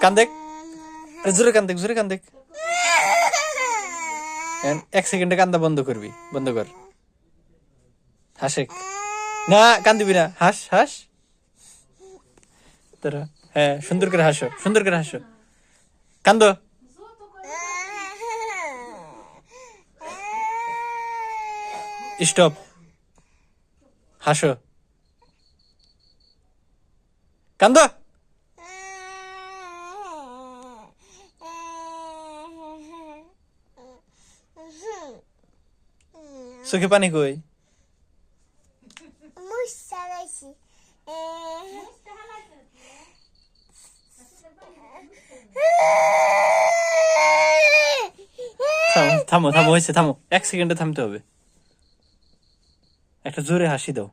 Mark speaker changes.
Speaker 1: কান্দেক, জোরে কান্দেক, জোরে কান্দেক। 1 সেকেন্ডে কান্দা বন্ধ করবি, বন্ধ কর। হাসে না, কান্দিবি না, হাস হাস তোরা। হ্যাঁ, সুন্দর করে হাসো, সুন্দর করে হাসো। কান্দ, স্টপ, হাসো, কান্দ। চোখে পানি কই? থামো থামো থামো, হয়েছে, থামো। 1 সেকেন্ডে থামতে হবে। একটা জোরে হাসি দাও।